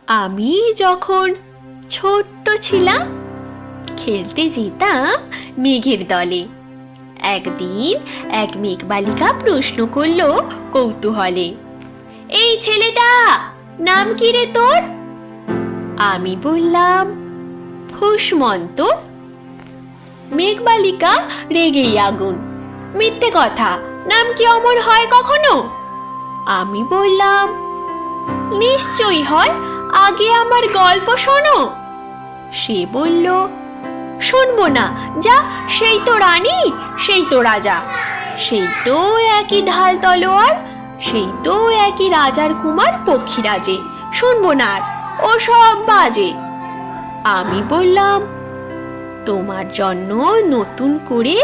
আমি যখন ছোট্ট ছিলাম খেলতে যেতাম মেঘের দলে। একদিন এক মেঘবালিকা প্রশ্ন করলো কৌতূহলে, এই ছেলেটা নাম কি রে তোর? আমি বললাম, ফুসমন্ত। মেঘবালিকা রেগেই আগুন, মিথ্যে কথা, নাম কি অমর হয় কখনো? আমি বললাম, নিশ্চয়ই হয়, আগে আমার গল্প শোনো। সে বলল, শুনবো না, যা, সেই তো রানী, সেই তো রাজা, সেই তো একই ঢাল তলোয়ার, সেই তো একই রাজার কুমার পক্ষীরাজে, শুনবো না আর, ও সব বাজে। আমি বললাম, তোমার জন্য নতুন করে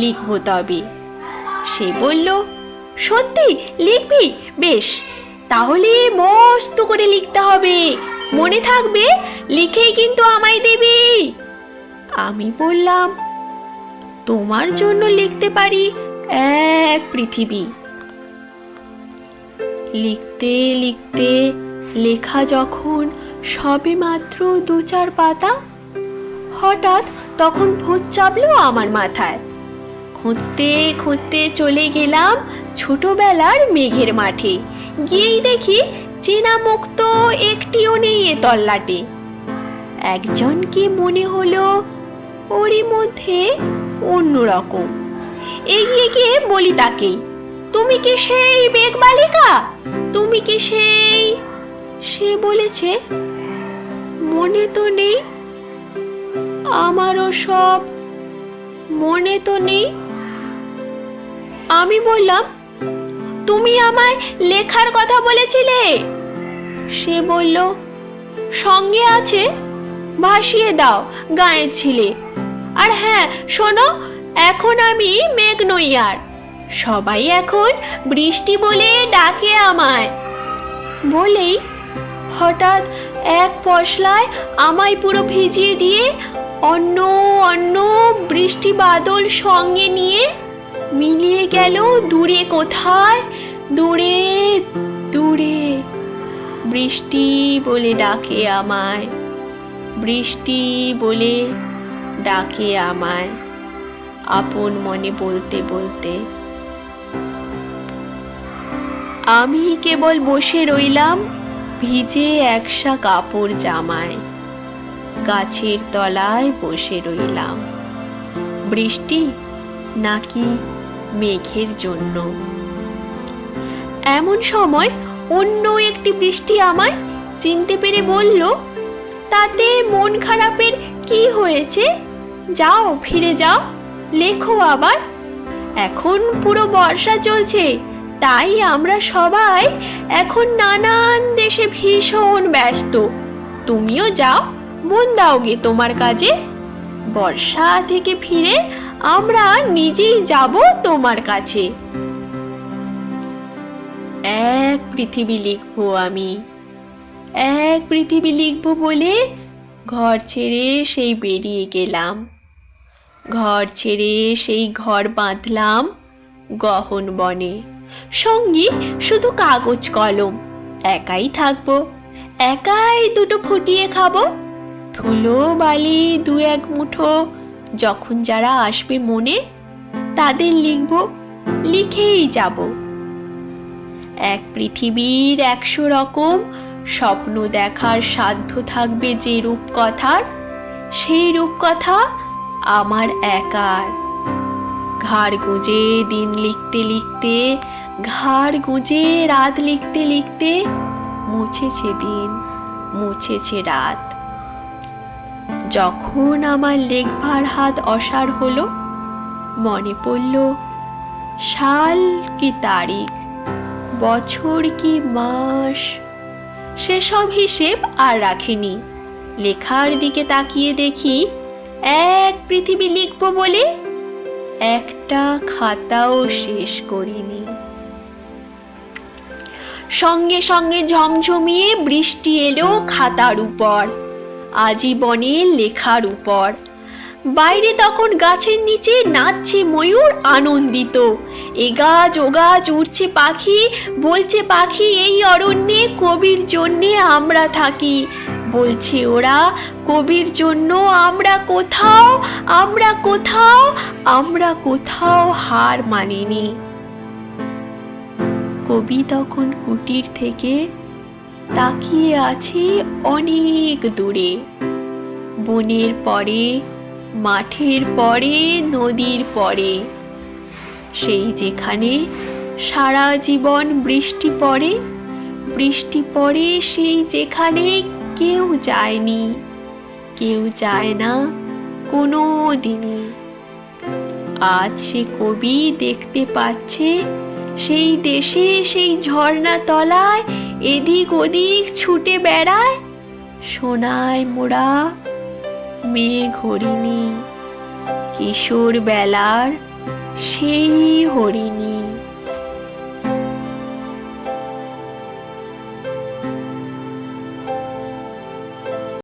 লিখবো তবে। সে বলল, সত্যি লিখবি? বেশ, তাহলে মস্ত করে লিখতে হবে, মনে থাকবে, লিখেই কিন্তু আমায় দিবি। আমি বললাম, তোমার জন্য লিখতে পারি এক পৃথিবী। লিখতে লিখতে লেখা যখন সবে মাত্র 2-4 পাতা, হঠাৎ তখন ভূত চাপলো আমার মাথায়। খুঁজতে খুঁজতে চলে গেলাম ছোটবেলার মেঘের মাঠে। গিয়েই দেখি চেনা মুখ তো একটিও নেই এ তল্লাটে। একজনকে মনে হলো ওরই মধ্যে অন্যরকম। এগিয়ে গিয়ে বলি তাকেই, তুমি কি সেই মেঘবালিকা? তুমি কি সেই? সে বলেছে, মনে তো নেই, আমারও সব মনে তো নেই। আমি বললাম, তুমি আমায় লেখার কথা বলেছিলে। সে বলল, সঙ্গে আছে, ভাসিয়ে দাও গাঁয়ের ছিলে। আর হ্যাঁ শোনো, এখন আমি মেঘ নই আর, সবাই এখন বৃষ্টি বলে ডাকে আমায়। বলেই হঠাৎ এক পশলায় আমায় পুরো ভিজিয়ে দিয়ে অন্য অন্য বৃষ্টি বাদল সঙ্গে নিয়ে মিলিয়ে গেল দূরে কোথায়, দূরে দূরে। বৃষ্টি বলে ডাকে আমায়, বৃষ্টি বলে ডাকে আমায়, আপন মনে বলতে বলতে। আমি কেবল বসে রইলাম ভিজে একসা কাপড় জামায়, গাছের তলায় বসে রইলাম। বৃষ্টি নাকি মেঘের জন্য? এমন সময় অন্য একটি বৃষ্টি আমায় চিনতে পেরে বলল, তাতে মন খারাপের কি হয়েছে? যাও, ফিরে যাও, লেখো আবার। এখন পুরো বর্ষা চলছে, তাই আমরা সবাই এখন নানান দেশে ভীষণ ব্যস্ত। তুমিও যাও, মন দাও গে তোমার কাজে। বর্ষা থেকে ফিরে আমরা নিজেই যাব তোমার কাছে। এক পৃথিবী লিখবো আমি, এক পৃথিবী লিখবো বলে ঘর ছেড়ে সেই বেরিয়ে গেলাম। ঘর ছেড়ে সেই ঘর বাঁধলাম গহন বনে। সঙ্গী শুধু কাগজ কলম, একাই থাকবো, একাই দুটো ফুটিয়ে খাবো। ধুলো বালি 2-1 মুঠো, যখন যারা আসবে মনে তাদের লিখবো, লিখেই যাব। এক পৃথিবীর 100 রকম স্বপ্ন দেখার সাধ্য থাকবে যে রূপকথার, সেই রূপকথা আমার একার। ঘাড় গুঁজে দিন লিখতে লিখতে, ঘাড় গুঁজে রাত লিখতে লিখতে, মুছেছে দিন, মুছেছে রাত। যখন আমার লেখবার হাত অসাড় হলো, মনে পড়ল সাল কি তারিখ, বছর কি মাস, সেসব হিসেব আর রাখিনি। লেখার দিকে তাকিয়ে দেখি এক পৃথিবী লিখবো বলে একটা খাতাও শেষ করিনি। সঙ্গে সঙ্গে ঝমঝমিয়ে বৃষ্টি এলো খাতার উপর, আজীবনের লেখার উপর। বাইরে তখন গাছের নিচে নাচছে ময়ূর আনন্দিত। এ গাছ ও গাছ উড়ছে পাখি, বলছে পাখি এই অরণ্যে কবির জন্যে আমরা থাকি। বলছে ওরা কবির জন্য আমরা কোথাও, আমরা কোথাও, আমরা কোথাও হার মানিনি। কবি তখন কুটির থেকে তাকিয়ে আছে অনেক দূরে, বনের পরে, মাঠের পরে, নদীর পরে, সেই যেখানে সারা জীবন বৃষ্টি পড়ে, বৃষ্টি পড়ে সেই যেখানে কেউ যায়নি, কেউ যায় না কোনো দিনই। আজ সে কবি দেখতে পাচ্ছে সেই দেশে, সেই ঝর্ণা তলায় এদিক ওদিক ছুটে বেড়ায় সোনায় মোড়া মেঘ হরিণী, কিশোর বেলার সেই হরিণী।